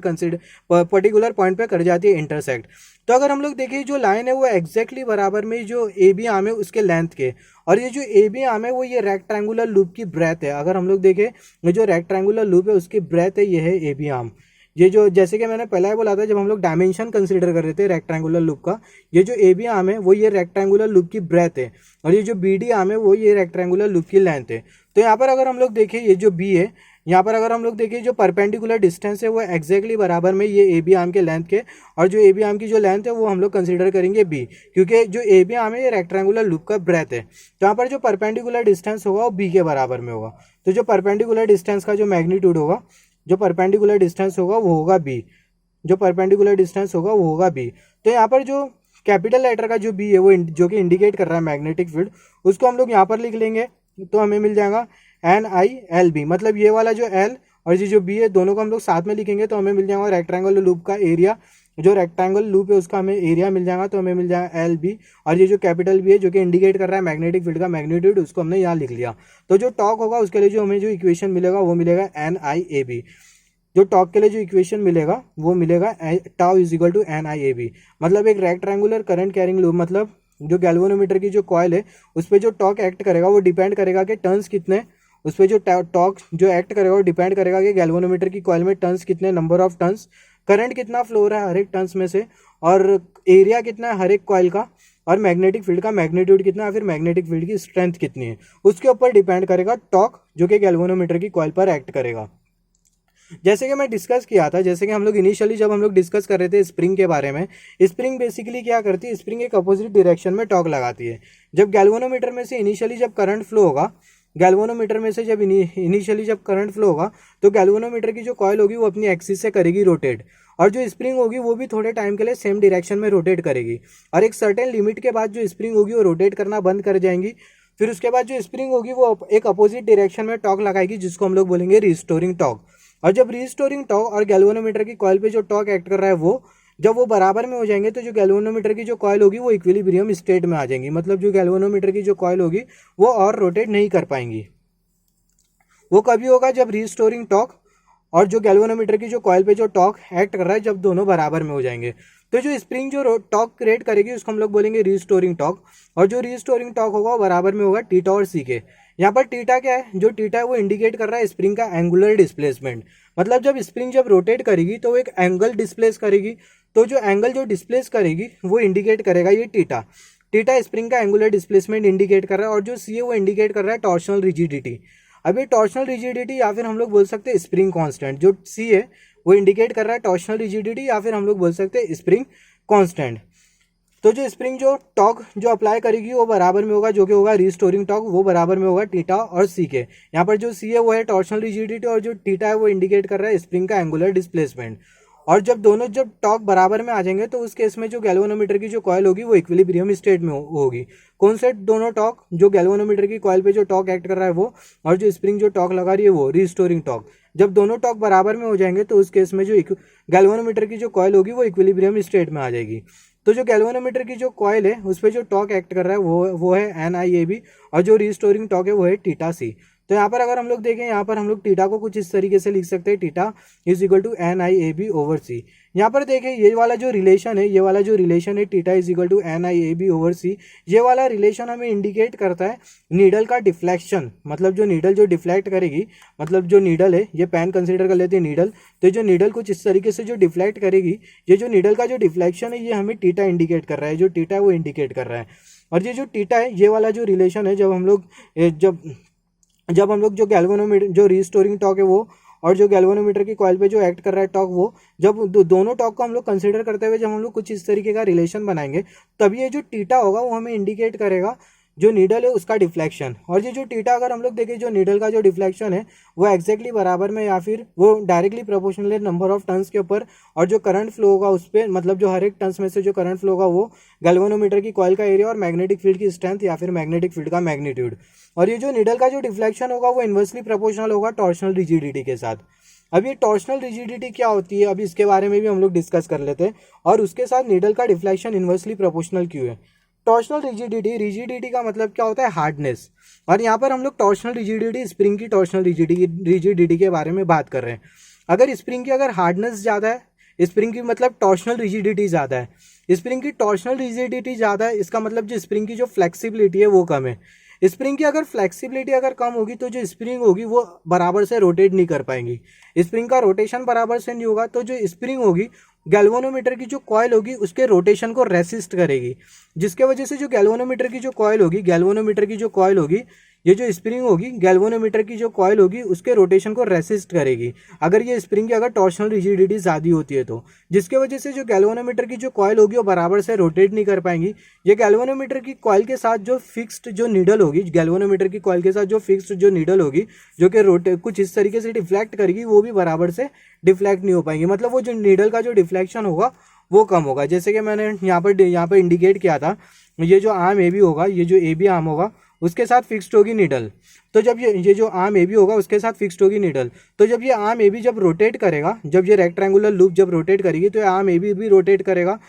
पे कर जाती है इंटरसेक्ट। तो अगर हम लोग देखें जो लाइन है वो एग्जैक्टली बराबर में जो ए बी आर्म है उसके लेंथ के, और ये जो ए बी आर्म है वो ये रेक्टेंगुलर लूप की ब्रेथ है। अगर हम लोग देखें ये जो रेक्टेंगुलर लूप है उसकी ब्रेथ है ये है ए बी आर्म। ये जो जैसे कि मैंने पहले बोला था जब हम लोग डायमेंशन कंसीडर कर रहे थे रेक्टेंगुलर लूप का, ये जो ए बी आर्म है वो ये रेक्टेंगुलर लूप की ब्रेथ है, और ये जो बी डी आर्म है वो ये रेक्टेंगुलर लूप की लेंथ है। तो यहाँ पर अगर हम लोग देखें ये जो बी है, यहाँ पर अगर हम लोग देखें जो परपेंडिकुलर डिस्टेंस है वो एग्जैक्टली बराबर में ये ए बी आर्म के लेंथ के, और जो ए बी आर्म की जो लेंथ है वो हम लोग कंसीडर करेंगे बी, क्योंकि जो ए बी आर्म है ये रेक्टेंगुलर लूप का ब्रेथ है। तो यहाँ पर जो परपेंडिकुलर डिस्टेंस होगा वो बी के बराबर में होगा। तो जो परपेंडिकुलर डिस्टेंस का जो मैग्नीट्यूड होगा, जो परपेंडिकुलर डिस्टेंस होगा वो होगा बी, जो परपेंडिकुलर डिस्टेंस होगा वो होगा बी। तो यहाँ पर जो कैपिटल लेटर का जो बी है वो जो कि इंडिकेट कर रहा है मैग्नेटिक फील्ड, उसको हम लोग यहाँ पर लिख लेंगे तो हमें मिल जाएगा NILB। मतलब ये वाला जो L और ये जो B है दोनों को हम लोग साथ में लिखेंगे तो हमें मिल जाएगा रेक्टेंगुलर लूप का एरिया, जो रेक्टेंगल लूप है उसका हमें एरिया मिल जाएगा, तो हमें मिल जाएगा LB। और ये जो कैपिटल B है जो कि इंडिकेट कर रहा है मैग्नेटिक फील्ड का मैग्नीट्यूड, उसको हमने यहाँ लिख लिया। तो जो टॉर्क होगा उसके लिए जो हमें जो इक्वेशन मिलेगा वो मिलेगा NIAB। जो टॉर्क के लिए जो इक्वेशन मिलेगा वो मिलेगा tau is equal to NIAB। मतलब एक रेक्टेंगुलर करंट कैरिंग लूप, मतलब जो गैल्वेनोमीटर की जो कॉइल है उस पर जो टॉर्क एक्ट करेगा वो डिपेंड करेगा कि टर्न्स कितने, उस पर जो टॉर्क जो एक्ट करेगा वो डिपेंड करेगा कि गैल्वेनोमीटर की कॉइल में टर्न्स कितने, नंबर ऑफ टर्न्स, करंट कितना फ्लो हो रहा है हर एक टर्न्स में से, और एरिया कितना है हर एक कॉइल का, और मैग्नेटिक फील्ड का मैग्नीट्यूड कितना है, फिर मैग्नेटिक फील्ड की स्ट्रेंथ कितनी है, उसके ऊपर डिपेंड करेगा टॉर्क जो कि गैल्वेनोमीटर की कॉइल पर एक्ट करेगा। जैसे कि मैं डिस्कस किया था, जैसे कि हम लोग इनिशियली जब हम लोग डिस्कस कर रहे थे स्प्रिंग के बारे में, स्प्रिंग बेसिकली क्या करती है, स्प्रिंग एक अपोजिट डायरेक्शन में टॉर्क लगाती है। जब गैल्वेनोमीटर में से इनिशियली जब करंट फ्लो होगा, गैल्वेनोमीटर में से जब इनिशियली जब करंट फ्लो होगा तो गैल्वेनोमीटर की जो कॉइल होगी वो अपनी एक्सिस से करेगी रोटेट, और जो स्प्रिंग होगी वो भी थोड़े टाइम के लिए सेम डायरेक्शन में रोटेट करेगी, और एक सर्टेन लिमिट के बाद जो स्प्रिंग होगी वो रोटेट करना बंद कर जाएंगी। फिर उसके बाद जो स्प्रिंग होगी वो एक अपोजिट डायरेक्शन में टॉर्क लगाएगी जिसको हम लोग बोलेंगे रिस्टोरिंग टॉर्क। और जब रिस्टोरिंग टॉर्क और गैल्वेनोमीटर की कॉइल पे जो टॉर्क एक्ट कर रहा है वो जब वो बराबर में हो जाएंगे तो जो गैल्वेनोमीटर की जो कॉइल होगी वो इक्विलिब्रियम स्टेट में आ जाएंगी। मतलब जो गैल्वेनोमीटर की जो कॉइल होगी वो और रोटेट नहीं कर पाएंगी। वो कभी होगा जब रिस्टोरिंग टॉर्क और जो गैल्वेनोमीटर की जो कॉइल पे जो टॉर्क एक्ट कर रहा है जब दोनों बराबर में हो जाएंगे। तो जो स्प्रिंग जो टॉर्क क्रिएट करेगी उसको हम लोग बोलेंगे रिस्टोरिंग टॉर्क, और जो रिस्टोरिंग टॉर्क होगा वो बराबर में होगा थीटा और सी के। यहाँ पर थीटा क्या है, जो थीटा है वो इंडिकेट कर रहा है स्प्रिंग का एंगुलर डिस्प्लेसमेंट। मतलब जब स्प्रिंग जब रोटेट करेगी तो वो एक एंगल डिस्प्लेस करेगी, तो जो एंगल जो डिस्प्लेस करेगी वो इंडिकेट करेगा ये थीटा। थीटा स्प्रिंग का एंगुलर डिस्प्लेसमेंट इंडिकेट कर रहा है, और जो सी है वो इंडिकेट कर रहा है टॉर्शनल रिजिडिटी। अभी टॉर्शनल रिजिडिटी या फिर हम लोग बोल सकते हैं स्प्रिंग कांस्टेंट, जो सी है वो इंडिकेट कर रहा है टॉर्शनल रिजिडिटी या फिर हम लोग बोल सकते हैं स्प्रिंग कांस्टेंट। तो जो स्प्रिंग जो टॉर्क जो अप्लाई करेगी वो बराबर में होगा, जो कि होगा रीस्टोरिंग टॉर्क, वो बराबर में होगा थीटा और सी के। यहाँ पर जो सी है वो है टॉर्शनल रिजिडिटी और जो थीटा है वो इंडिकेट कर रहा है स्प्रिंग का एंगुलर डिस्प्लेसमेंट। और जब टॉर्क बराबर में आ जाएंगे तो उस केस में जो गैल्वेनोमीटर की जो कॉइल होगी वो इक्विलिब्रियम स्टेट में होगी। कौन से दोनों टॉर्क, जो गैल्वेनोमीटर की कॉइल पे जो टॉर्क एक्ट कर रहा है वो, और जो स्प्रिंग जो टॉर्क लगा रही है वो रीस्टोरिंग टॉर्क। जब दोनों टॉर्क बराबर में हो जाएंगे तो उस केस में जो गैल्वेनोमीटर की जो कॉइल होगी वो इक्विलिब्रियम स्टेट में आ जाएगी। तो जो गैल्वेनोमीटर की जो कॉइल है उस पर जो टॉर्क एक्ट कर रहा है वो है NIAB, और जो रीस्टोरिंग टॉर्क है वो है थीटा सी। तो यहाँ पर अगर हम लोग देखें, यहाँ पर हम लोग थीटा को कुछ इस तरीके से लिख सकते हैं, theta is equal to NIAB over C. यहाँ पर देखें ये वाला जो रिलेशन है, ये वाला जो रिलेशन है theta is equal to NIAB over C, ये वाला रिलेशन हमें इंडिकेट करता है नीडल का डिफ्लेक्शन। मतलब जो नीडल जो डिफ्लेक्ट करेगी, मतलब जो नीडल है, ये पेन कंसिडर कर लेते हैं नीडल, तो जो नीडल कुछ इस तरीके से जो डिफ्लेक्ट करेगी, ये जो नीडल का जो डिफ्लेक्शन है ये हमें थीटा इंडिकेट कर रहा है, जो थीटा है वो इंडिकेट कर रहा है। और ये जो थीटा है, ये वाला जो रिलेशन है, जब हम लोग जो गैल्वेनोमीटर जो रीस्टोरिंग टॉर्क है वो, और जो गैल्वेनोमीटर की कॉइल पे जो एक्ट कर रहा है टॉर्क, वो जब दोनों टॉर्क को हम लोग कंसीडर करते हुए जब हम लोग कुछ इस तरीके का रिलेशन बनाएंगे, तभी ये जो थीटा होगा वो हमें इंडिकेट करेगा जो नीडल है उसका डिफ्लेक्शन। और ये जो थीटा अगर हम लोग देखें, जो नीडल का जो डिफ्लेक्शन है वो एक्जैक्टली बराबर में या फिर वो डायरेक्टली प्रोपोर्शनल है नंबर ऑफ टर्न्स के ऊपर, और जो करंट फ्लो होगा उस पर, मतलब जो हर एक टर्न्स में से जो करंट फ्लो होगा वो गैल्वेनोमीटर की कॉइल का एरिया और मैग्नेटिक फील्ड की स्ट्रेंथ या फिर मैग्नेटिक फील्ड का मैग्नीट्यूड। और ये जो नीडल का जो डिफ्लेक्शन होगा वो इन्वर्सली प्रोपोर्शनल होगा टॉर्शनल रिजिडिटी के साथ। अब ये टॉर्शनल रिजिडिटी क्या होती है, अभी इसके बारे में भी हम लोग डिस्कस कर लेते हैं, और उसके साथ नीडल का डिफ्लेक्शन इन्वर्सली प्रोपोर्शनल क्यों है। टॉर्शनल रिजिडिटी का मतलब क्या होता है, हार्डनेस। और यहाँ पर हम लोग टॉर्शनल रिजिडिटी, स्प्रिंग की टॉर्शनल रिजिडिटी के बारे में बात कर रहे हैं। अगर स्प्रिंग की अगर हार्डनेस ज़्यादा है, स्प्रिंग की मतलब टॉर्शनल रिजिडिटी ज़्यादा है, स्प्रिंग की टॉर्शनल रिजिडिटी ज़्यादा है, इसका मतलब जो स्प्रिंग की जो फ्लेक्सिबिलिटी है वो कम है। स्प्रिंग की अगर फ्लेक्सिबिलिटी अगर कम होगी तो जो स्प्रिंग होगी वो बराबर से रोटेट नहीं कर पाएंगी, स्प्रिंग का रोटेशन बराबर से नहीं होगा, तो जो स्प्रिंग होगी गैल्वेनोमीटर की जो कॉइल होगी उसके रोटेशन को रेसिस्ट करेगी, जिसके वजह से जो गैल्वेनोमीटर की जो कॉइल होगी, गैल्वेनोमीटर की जो कॉइल होगी, ये जो स्प्रिंग होगी गैल्वेनोमीटर की जो कॉइल होगी उसके रोटेशन को रेसिस्ट करेगी, अगर ये स्प्रिंग की अगर टॉर्शनल रिजिडिटी ज़्यादा होती है तो, जिसके वजह से जो गैल्वेनोमीटर की जो कॉइल होगी वो बराबर से रोटेट नहीं कर पाएंगी। ये गैल्वेनोमीटर की कॉइल के साथ जो फिक्स्ड जो नीडल होगी, गैल्वेनोमीटर की कॉइल के साथ जो फिक्स्ड जो नीडल होगी जो कि कुछ इस तरीके से डिफ्लेक्ट करेगी, वो भी बराबर से डिफ्लेक्ट नहीं हो पाएंगी। मतलब वो जो नीडल का जो डिफ्लेक्शन होगा वो कम होगा। जैसे कि मैंने यहाँ पर इंडिकेट किया था, ये जो आर्म ए बी होगा, ये जो ए बी आर्म होगा उसके साथ फिक्स्ड होगी नीडल, तो जब ये जो आर्म ए बी होगा उसके साथ फिक्स्ड होगी नीडल, तो जब ये आर्म ए बी जब रोटेट करेगा, जब ये रेक्टेंगुलर लूप जब रोटेट करेगी तो ये आर्म ए बी भी रोटेट करेगा,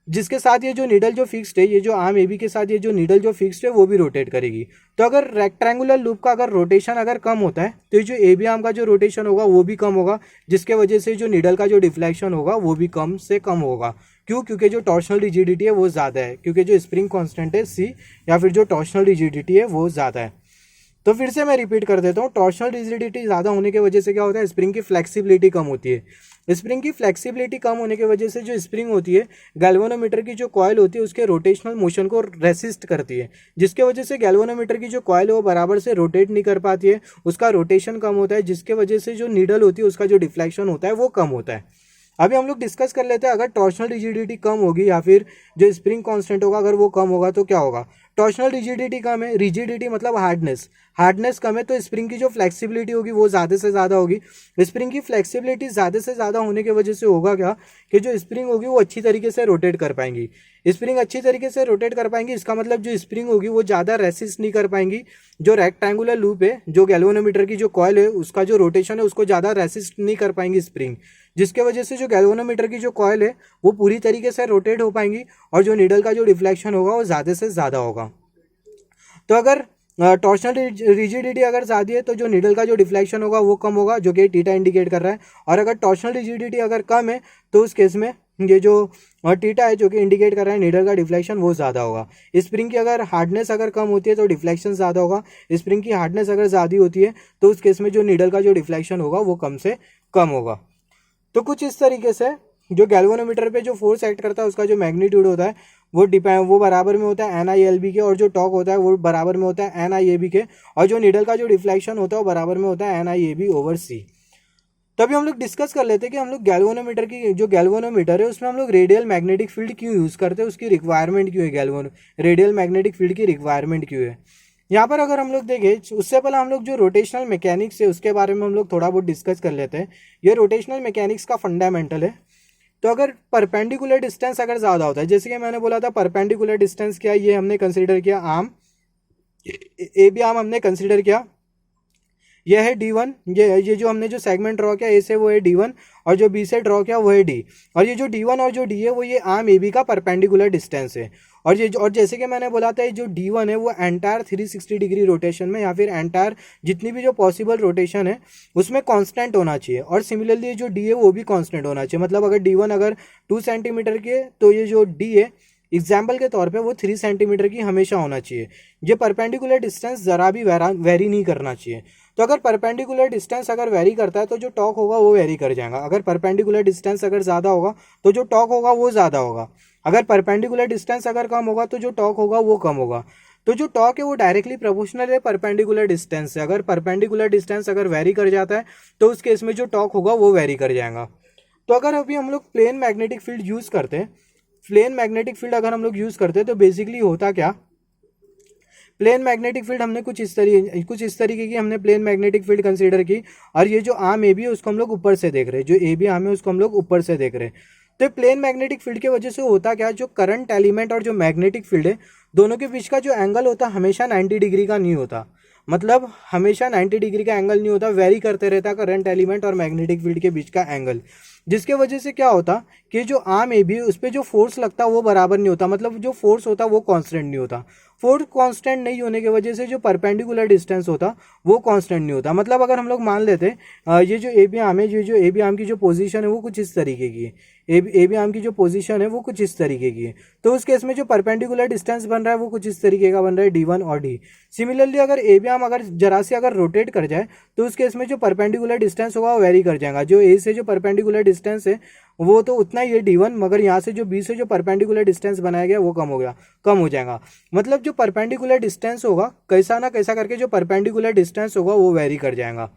जिसके साथ ये जो नीडल जो फिक्स्ड है, ये जो आर्म ए बी के साथ ये जो नीडल जो फिक्स्ड है वो भी रोटेट करेगी। तो अगर रेक्टेंगुलर लूप का अगर रोटेशन अगर कम होता है तो ये जो ए बी आर्म का जो रोटेशन होगा वो भी कम होगा, जिसके वजह से जो नीडल का जो डिफ्लेक्शन होगा वो भी कम से कम होगा। क्यों? क्योंकि जो टॉर्शनल रिजिडिटी है वो ज़्यादा है, क्योंकि जो स्प्रिंग कांस्टेंट है सी, या फिर जो टॉर्शनल रिजिडिटी है वो ज़्यादा है। तो फिर से मैं रिपीट कर देता हूँ, टॉर्शनल रिजिडिटी ज़्यादा होने की वजह से क्या होता है, स्प्रिंग की फ्लेक्सिबिलिटी कम होती है। स्प्रिंग की फ्लेक्सिबिलिटी कम होने की वजह से जो स्प्रिंग होती है, गैल्वेनोमीटर की जो कॉइल होती है उसके रोटेशनल मोशन को रेसिस्ट करती है, जिसके वजह से गैल्वेनोमीटर की जो कॉइल है वो बराबर से रोटेट नहीं कर पाती है, उसका रोटेशन कम होता है, जिसके वजह से जो नीडल होती है उसका जो डिफ्लेक्शन होता है वो कम होता है। अभी हम लोग डिस्कस कर लेते हैं, अगर टॉर्शनल रिजिडिटी कम होगी या फिर जो स्प्रिंग कांस्टेंट होगा अगर वो कम होगा तो क्या होगा। टॉर्शनल रिजिडिटी कम है, रिजिडिटी मतलब हार्डनेस कम है, तो स्प्रिंग की जो फ्लेक्सिबिलिटी होगी वो ज़्यादा से ज़्यादा होगी। स्प्रिंग की फ्लेक्सिबिलिटी ज़्यादा से ज़्यादा होने की वजह से होगा क्या कि जो स्प्रिंग होगी वो अच्छी तरीके से रोटेट कर पाएंगी। स्प्रिंग अच्छी तरीके से रोटेट कर पाएंगी, इसका मतलब जो स्प्रिंग होगी वो ज़्यादा रेसिस्ट नहीं कर पाएंगी। जो रेक्टेंगुलर लूप है, जो गैल्वेनोमीटर की जो कॉइल है उसका जो रोटेशन है उसको ज़्यादा रेसिस्ट नहीं कर पाएंगी स्प्रिंग, जिसके वजह से जो गैल्वेनोमीटर की जो कॉइल है वो पूरी तरीके से रोटेट हो पाएंगी, और जो नीडल का जो डिफ्लेक्शन होगा वो ज़्यादा से ज़्यादा होगा। तो अगर टॉर्शनल रिजिडिटी अगर ज़्यादा है तो जो नीडल का जो डिफ्लेक्शन होगा वो कम होगा, जो कि थीटा इंडिकेट कर रहा है। और अगर टॉर्शनल रिजिडिटी अगर कम है तो उस केस में ये जो थीटा है जो कि इंडिकेट कर रहा है नीडल का डिफ्लेक्शन वो ज़्यादा होगा। स्प्रिंग की अगर हार्डनेस अगर कम होती है तो डिफ्लेक्शन ज़्यादा होगा, स्प्रिंग की हार्डनेस अगर ज़्यादा होती है तो उस केस में जो नीडल का जो डिफ्लेक्शन होगा वो कम से कम होगा। तो कुछ इस तरीके से जो गैल्वेनोमीटर पे जो फोर्स एक्ट करता है उसका जो मैग्नीट्यूड होता है वो बराबर में होता है NILB के, और जो टॉर्क होता है वो बराबर में होता है NIAB के, और जो नीडल का जो डिफ्लेक्शन होता है वो बराबर में होता है NIAB ओवर सी। तो अभी हम लोग डिस्कस कर लेते हैं कि हम लोग गैल्वेनोमीटर की जो गैल्वेनोमीटर है उसमें हम लोग रेडियल मैग्नेटिक फील्ड क्यों यूज़ करते हैं, उसकी रिक्वायरमेंट क्यों है, रेडियल मैग्नेटिक फील्ड की रिक्वायरमेंट क्यों है। यहाँ पर अगर हम लोग देखें, उससे पहले हम लोग जो रोटेशनल मैकेनिक्स है उसके बारे में हम लोग थोड़ा बहुत डिस्कस कर लेते हैं। ये रोटेशनल मैकेनिक्स का फंडामेंटल है। तो अगर परपेंडिकुलर डिस्टेंस अगर ज़्यादा होता है, जैसे कि मैंने बोला था परपेंडिकुलर डिस्टेंस क्या है, ये हमने कंसिडर किया आर्म, ए बी आर्म हमने कंसिडर किया, यह है D1, ये जो हमने जो सेगमेंट ड्रॉ किया ए से वो है D1, और जो बी से ड्रॉ किया वो है D, और ये जो D1 और जो D है वो ये आर्म AB का परपेंडिकुलर डिस्टेंस है। और जैसे कि मैंने बोला था जो D1 है वो एंटायर 360 डिग्री रोटेशन में या फिर एंटायर जितनी भी जो पॉसिबल रोटेशन है उसमें कांस्टेंट होना चाहिए, और सिमिलरली जो D है वो भी कांस्टेंट होना चाहिए। मतलब अगर D1 अगर 2 सेंटीमीटर की है तो ये जो D है एग्जाम्पल के तौर पे वो 3 सेंटीमीटर की हमेशा होना चाहिए। ये परपेंडिकुलर डिस्टेंस ज़रा भी वेरी नहीं करना चाहिए। तो अगर परपेंडिकुलर डिस्टेंस अगर वेरी करता है तो जो टॉर्क होगा वो वेरी कर जाएगा। अगर परपेंडिकुलर डिस्टेंस अगर ज़्यादा होगा तो जो टॉर्क होगा वो ज़्यादा होगा। अगर परपेंडिकुलर डिस्टेंस अगर कम होगा तो जो टॉर्क होगा वो कम होगा। तो जो टॉर्क है वो डायरेक्टली प्रोपोर्शनल है परपेंडिकुलर डिस्टेंस से। अगर परपेंडिकुलर डिस्टेंस अगर वेरी कर जाता है तो उस केस में जो टॉर्क होगा वो वेरी कर जाएगा। तो अगर अभी हम लोग प्लेन मैग्नेटिक फील्ड यूज़ करते हैं, प्लेन मैग्नेटिक फील्ड अगर हम लोग यूज़ करते हैं तो बेसिकली होता क्या, प्लेन मैग्नेटिक फील्ड हमने कुछ इस तरीके की हमने प्लेन मैग्नेटिक फील्ड कंसीडर की, और ये जो आर्म ए बी है उसको हम लोग ऊपर से देख रहे हैं, जो ए बी आर्म है उसको हम लोग ऊपर से देख रहे हैं। तो प्लेन मैग्नेटिक फील्ड की वजह से होता क्या, जो करंट एलिमेंट और जो मैग्नेटिक फील्ड है दोनों के बीच का जो एंगल होता हमेशा 90 डिग्री का नहीं होता। मतलब हमेशा 90 डिग्री का एंगल नहीं होता, वेरी करते रहता करंट एलिमेंट और मैग्नेटिक फील्ड के बीच का एंगल। जिसके वजह से क्या होता कि जो आर्म ए बी उस पर जो फोर्स लगता वो बराबर नहीं होता, मतलब जो फोर्स होता वो कांस्टेंट नहीं होता। फोर्स कांस्टेंट नहीं होने की वजह से जो परपेंडिकुलर डिस्टेंस होता वो कांस्टेंट नहीं होता। मतलब अगर हम लोग मान लेते ये जो ए बी आर्म है, ये जो ए बी आर्म की जो पोजीशन है वो कुछ इस तरीके की है, ए बी आर्म की जो पोजीशन है वो कुछ इस तरीके की है, तो उस केस में जो परपेंडिकुलर डिस्टेंस बन रहा है वो कुछ इस तरीके का बन रहा है D1 और D। सिमिलरली अगर ए बी आर्म अगर जरा से अगर रोटेट कर जाए तो उस केस में जो परपेंडिकुलर डिस्टेंस होगा वो वेरी कर जाएगा। जो ए से जो परपेंडिकुलर डिस्टेंस है वो तो उतना ही है D1, मगर यहाँ से जो बी से जो परपेंडिकुलर डिस्टेंस बनाया गया वो कम हो जाएगा। मतलब जो परपेंडिकुलर डिस्टेंस होगा कैसा ना कैसा करके जो परपेंडिकुलर डिस्टेंस होगा वो वेरी कर जाएगा।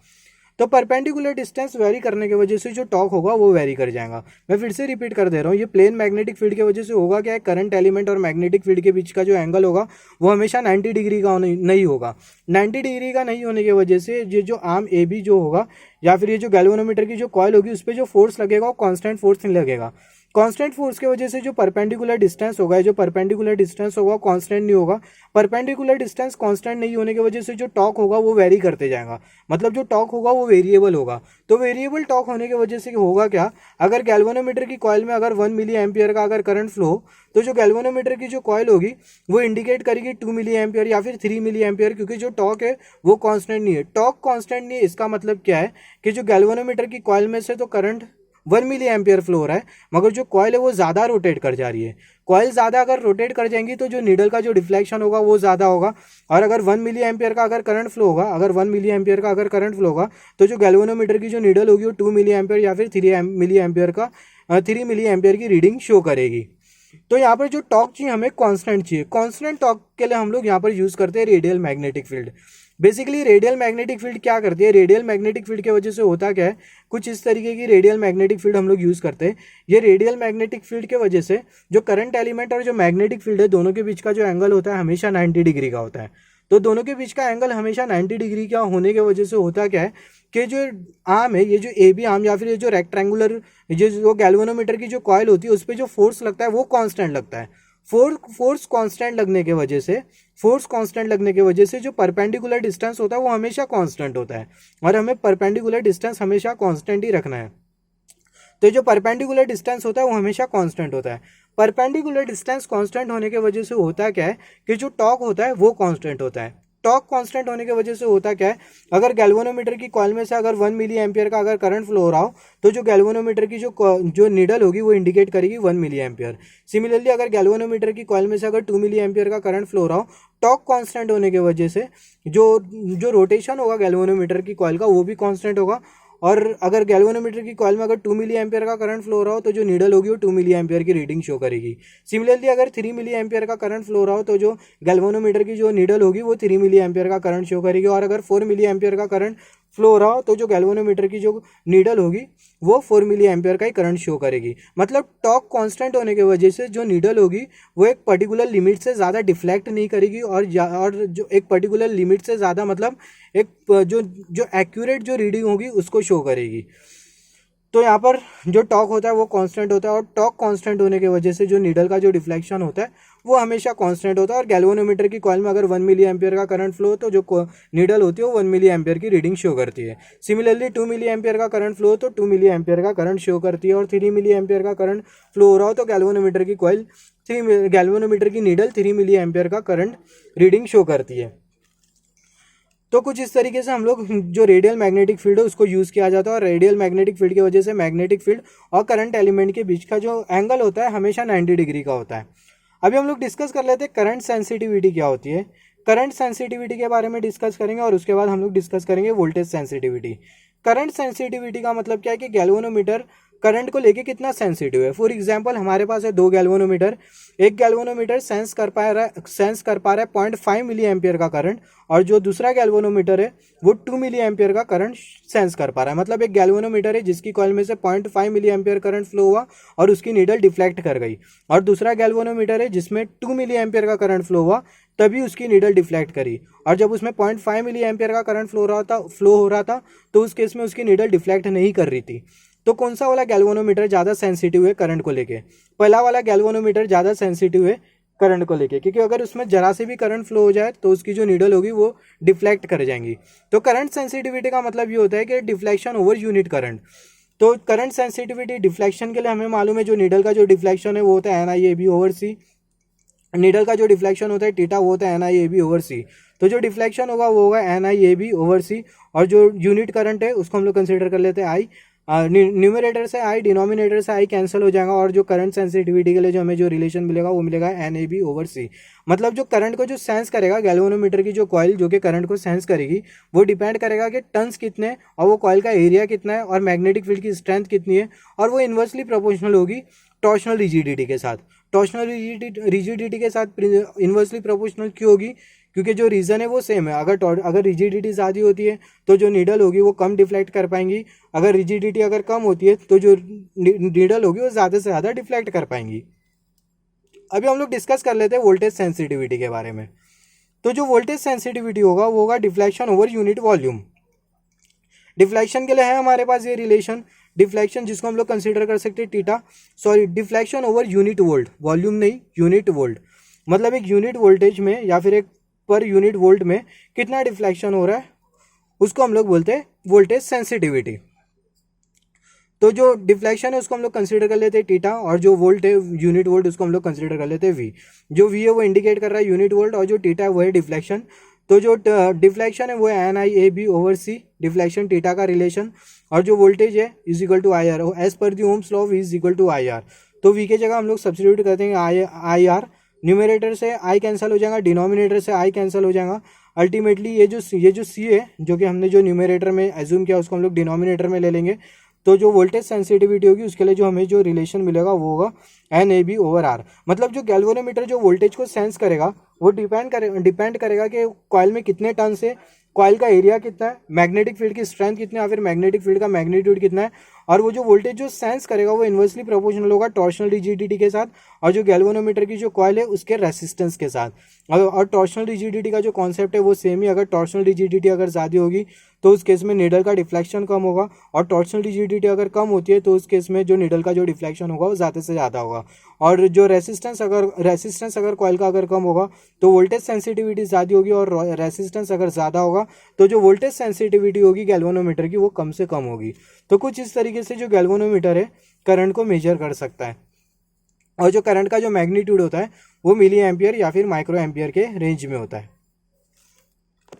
तो परपेंडिकुलर डिस्टेंस वेरी करने की वजह से जो टॉर्क होगा वो वेरी कर जाएगा। मैं फिर से रिपीट कर दे रहा हूँ, ये प्लेन मैग्नेटिक फील्ड की वजह से होगा क्या है, करंट एलिमेंट और मैग्नेटिक फील्ड के बीच का जो एंगल होगा वो हमेशा 90 डिग्री का नहीं होगा। 90 डिग्री का नहीं होने की वजह से ये जो आर्म ए बी जो होगा या फिर ये जो गैल्वेनोमीटर की जो कॉइल होगी उस पर जो फोर्स लगेगा वो कांस्टेंट फोर्स नहीं लगेगा। कांस्टेंट फोर्स की वजह से जो परपेंडिकुलर डिस्टेंस होगा, जो परपेंडिकुलर डिस्टेंस होगा कांस्टेंट नहीं होगा। परपेंडिकुलर डिस्टेंस कांस्टेंट नहीं होने की वजह से जो टॉर्क होगा वो वेरी करते जाएगा, मतलब जो टॉर्क होगा वो वेरिएबल होगा। तो वेरिएबल टॉर्क होने की वजह से होगा क्या, अगर गैल्वेनोमीटर की कॉइल में अगर 1 मिली एम्पियर का अगर करंट फ्लो हो तो जो गैल्वेनोमीटर की जो कॉइल होगी वो इंडिकेट करेगी 2 मिली एम्पियर या फिर 3 मिली एम्पियर, क्योंकि जो टॉर्क है वो कांस्टेंट नहीं है। टॉर्क कांस्टेंट नहीं है, इसका मतलब क्या है कि जो गैल्वेनोमीटर की कॉइल में से तो करंट 1 मिली एम्पियर फ्लो हो रहा है, मगर जो कॉइल है वो ज़्यादा रोटेट कर जा रही है। कॉइल ज़्यादा अगर रोटेट कर जाएंगी तो जो नीडल का जो डिफ्लेक्शन होगा वो ज़्यादा होगा। और अगर 1 मिली एम्पियर का अगर करंट फ्लो होगा, अगर 1 मिली एम्पियर का अगर करंट फ्लो होगा तो जो गैल्वेनोमीटर की जो नीडल होगी वो 2 मिली एम्पियर या फिर 3 मिली एम्पियर की रीडिंग शो करेगी। तो यहाँ पर जो टॉर्क चाहिए हमें कांस्टेंट चाहिए। कांस्टेंट टॉर्क के लिए हम लोग यहाँ पर यूज़ करते हैं radial magnetic field. Basically radial magnetic field क्या करती है, रेडियल मैग्नेटिक फील्ड की वजह से होता क्या है, कुछ इस तरीके की रेडियल मैग्नेटिक फील्ड हम लोग यूज़ करते हैं। ये रेडियल मैग्नेटिक फील्ड के वजह से जो करंट एलिमेंट और जो मैग्नेटिक फील्ड है दोनों के बीच का जो एंगल होता है हमेशा 90 डिग्री का होता है। तो दोनों के बीच का एंगल हमेशा 90 डिग्री का होने की वजह से होता क्या है कि जो आर्म है, ये जो ए बी आर्म या फिर ये जो रेक्टेंगुलर जो गैल्वेनोमीटर की जो कॉइल होती है उस पर जो फोर्स लगता है वो कांस्टेंट लगता है। फोर्स कांस्टेंट लगने की वजह से जो परपेंडिकुलर डिस्टेंस होता है वो हमेशा कांस्टेंट होता है, और हमें परपेंडिकुलर डिस्टेंस हमेशा कांस्टेंट ही रखना है। तो जो परपेंडिकुलर डिस्टेंस होता है वो हमेशा कांस्टेंट होता है। परपेंडिकुलर डिस्टेंस कांस्टेंट होने की वजह से होता क्या है कि जो टॉर्क होता है वो कांस्टेंट होता है। टॉर्क कांस्टेंट होने की वजह से होता क्या है, अगर गैल्वेनोमीटर की कॉइल में से अगर 1 मिली एम्पियर का अगर करंट फ्लो हो रहा हो तो जो गैल्वेनोमीटर की जो नीडल होगी वो इंडिकेट करेगी 1 मिली एम्पियर। सिमिलरली अगर गैल्वेनोमीटर की कॉइल में से अगर 2 मिली एम्पियर का करंट फ्लो हो रहा हो, टॉर्क कांस्टेंट होने की वजह से जो रोटेशन होगा गैल्वेनोमीटर की कॉइल का वो भी कांस्टेंट होगा। और अगर गैल्वेनोमीटर की कॉइल में अगर 2 मिली एम्पियर का करंट फ्लो हो रहा हो तो जो नीडल होगी वो 2 मिली एम्पियर की रीडिंग शो करेगी। सिमिलरली अगर 3 मिली एम्पियर का करंट फ्लो हो रहा हो तो जो गैल्वेनोमीटर की जो नीडल होगी वो 3 मिली एम्पियर का करंट शो करेगी। और अगर 4 मिली एम्पियर का करंट फ्लो हो रहा हो तो जो गैल्वेनोमीटर की जो नीडल होगी वो 4 मिली एम्पियर का ही करंट शो करेगी। मतलब टॉर्क कांस्टेंट होने की वजह से जो नीडल होगी वो एक पर्टिकुलर लिमिट से ज़्यादा डिफ्लेक्ट नहीं करेगी, और जो एक पर्टिकुलर लिमिट से ज़्यादा मतलब एक जो एक्यूरेट जो रीडिंग होगी उसको शो करेगी। तो यहाँ पर जो टॉर्क होता है वो कांस्टेंट होता है, और टॉर्क कांस्टेंट होने की वजह से जो नीडल का जो डिफ्लेक्शन होता है वो हमेशा कांस्टेंट होता है। और गैल्वेनोमीटर की कॉइल में अगर 1 मिली एम्पियर का करंट फ्लो हो तो जो नीडल होती है वो 1 मिली एम्पियर की रीडिंग शो करती है। सिमिलरली 2 मिली एम्पियर का करंट फ्लो हो तो 2 मिली एम्पियर का करंट शो करती है, और 3 मिली एम्पियर का करंट फ्लो हो रहा हो तो गैल्वेनोमीटर की कॉइल गैल्वेनोमीटर की नीडल 3 मिली एम्पियर का करंट रीडिंग शो करती है। तो कुछ इस तरीके से हम लोग जो रेडियल मैग्नेटिक फील्ड है उसको यूज़ किया जाता है, और रेडियल मैग्नेटिक फील्ड की वजह से मैग्नेटिक फील्ड और करंट एलिमेंट के बीच का जो एंगल होता है हमेशा 90 डिग्री का होता है। अभी हम लोग डिस्कस कर लेते हैं करंट सेंसिटिविटी क्या होती है। करंट सेंसिटिविटी के बारे में डिस्कस करेंगे, और उसके बाद हम लोग डिस्कस करेंगे वोल्टेज सेंसिटिविटी। करंट सेंसिटिविटी का मतलब क्या है कि गैल्वेनोमीटर करंट को लेके कितना सेंसिटिव है। फॉर एग्जांपल हमारे पास है 2 गैल्वेनोमीटर, एक गैल्वेनोमीटर सेंस कर पा रहा है 0.5 मिली एम्पियर का करंट, और जो दूसरा गैल्वेनोमीटर है वो 2 मिली एम्पियर का करंट सेंस कर पा रहा है। मतलब एक गैल्वेनोमीटर है जिसकी कॉइल में से 0.5 मिली एम्पियर करंट फ्लो हुआ और उसकी नीडल डिफ्लेक्ट कर गई, और दूसरा गैल्वेनोमीटर है जिसमें 2 मिली एम्पियर का करंट फ्लो हुआ तभी उसकी नीडल डिफ्लेक्ट करी, और जब उसमें 0.5 मिली एम्पियर का करंट फ्लो हो रहा था तो उस केस में उसकी नीडल डिफ्लेक्ट नहीं कर रही थी। तो कौन सा वाला गैल्वेनोमीटर ज़्यादा सेंसिटिव है करंट को लेके? पहला वाला गैल्वेनोमीटर ज़्यादा सेंसिटिव है करंट को लेके, क्योंकि अगर उसमें जरा से भी करंट फ्लो हो जाए तो उसकी जो नीडल होगी वो डिफ्लेक्ट कर जाएंगी। तो करंट सेंसिटिविटी का मतलब ये होता है कि डिफ्लेक्शन ओवर यूनिट करंट। तो करंट सेंसिटिविटी डिफ्लेक्शन के लिए हमें मालूम है जो नीडल का जो डिफ्लेक्शन है वो होता है NIAB ओवर C। नीडल का जो डिफ्लेक्शन होता है थीटा वो होता है NIAB ओवर C। तो जो डिफ्लेक्शन होगा वो होगा NIAB ओवर C, और जो यूनिट करंट है उसको हम लोग कंसिडर कर लेते हैं I। न्यूमरेटर से I, डिनोमिनेटर से I कैंसिल हो जाएगा, और जो करंट सेंसिटिविटी के लिए जो हमें जो रिलेशन मिलेगा वो मिलेगा NAB ओवर C। मतलब जो करंट को जो सेंस करेगा गैल्वेनोमीटर की जो कॉइल जो कि करंट को सेंस करेगी वो डिपेंड करेगा कि टर्न्स कितने हैं, और वो कॉइल का एरिया कितना है, और मैग्नेटिक फील्ड की स्ट्रेंथ कितनी है, और वो इन्वर्सली प्रोपोर्शनल होगी टॉर्शनल रिजिडिटी के साथ। टॉर्शनल रिजिडिटी के साथ इन्वर्सली प्रोपोर्शनल क्यों होगी? क्योंकि जो रीज़न है वो सेम है। अगर रिजिडिटी ज़्यादा होती है तो जो नीडल होगी वो कम डिफ्लेक्ट कर पाएंगी, अगर रिजिडिटी अगर कम होती है तो जो नीडल होगी वो ज़्यादा से ज़्यादा डिफ्लेक्ट कर पाएंगी। अभी हम लोग डिस्कस कर लेते हैं वोल्टेज सेंसिटिविटी के बारे में। तो जो वोल्टेज सेंसिटिविटी होगा वो होगा deflection over unit volume. Deflection के लिए है हमारे पास ये रिलेशन, डिफ्लेक्शन जिसको हम लोग कंसिडर कर सकते हैं deflection over unit volt, volume नहीं यूनिट वोल्ट। मतलब एक यूनिट वोल्टेज में या फिर एक पर यूनिट वोल्ट में कितना डिफ्लेक्शन हो रहा है उसको हम लोग बोलते हैं वोल्टेज सेंसिटिविटी। तो जो डिफ्लेक्शन है उसको हम लोग कंसीडर कर लेते हैं थीटा, और जो वोल्ट है यूनिट वोल्ट उसको हम लोग कंसीडर कर लेते हैं वी। जो वी है वो इंडिकेट कर रहा है यूनिट वोल्ट, और जो थीटा है वो है डिफ्लेक्शन। तो जो डिफ्लेक्शन है वो है NIAB over C, deflection theta का रिलेशन, और जो वोल्टेज है is equal to IR, as पर the Ohm's law is equal to IR। तो V के जगह हम लोग सब्स्टिट्यूट करते हैं IR, न्यूमरेटर से I कैंसिल हो जाएगा, डिनोमिनेटर से I कैंसिल हो जाएगा। अल्टीमेटली ये जो C है जो कि हमने जो न्यूमरेटर में एज्यूम किया उसको हम लोग डिनोमिनेटर में ले लेंगे। तो जो वोल्टेज सेंसिटिविटी होगी उसके लिए जो हमें जो रिलेशन मिलेगा वो होगा NAB ओवर R। मतलब जो गैल्वेनोमीटर जो वोल्टेज को सेंस करेगा वो डिपेंड करेगा कि कॉइल में कितने टर्न्स है, कॉइल का एरिया कितना है, मैग्नेटिक फील्ड की स्ट्रेंथ कितनी है, या फिर मैग्नेटिक फील्ड का मैग्नीट्यूड कितना है, और वो जो वोल्टेज जो सेंस करेगा वो इन्वर्सली प्रोपोर्शनल होगा टॉर्शनल रिजिडिटी के साथ, और जो गैल्वेनोमीटर की जो कॉइल है उसके रेसिस्टेंस के साथ। और टॉर्शनल रिजिडिटी का जो कॉन्सेप्ट है वो सेम ही, अगर टॉर्शनल रिजिडिटी अगर ज़्यादा होगी तो उस केस में नीडल का डिफ्लेक्शन कम होगा, और टॉर्शनल रिजिडिटी अगर कम होती है तो उस केस में जो नीडल का जो डिफ्लेक्शन होगा वो ज़्यादा से ज़्यादा होगा। और जो रेसिस्टेंस अगर कॉइल का अगर कम होगा तो वोल्टेज सेंसिटिविटी ज़्यादा होगी, और रेसिस्टेंस अगर ज़्यादा होगा तो जो वोल्टेज सेंसिटिविटी होगी गैल्वेनोमीटर की वो कम से कम होगी। तो कुछ इस तरीके से जो गैल्वेनोमीटर है करंट को मेजर कर सकता है, और जो करंट का जो मैग्नीट्यूड होता है वो मिली एम्पियर या फिर माइक्रो एम्पियर के रेंज में होता है।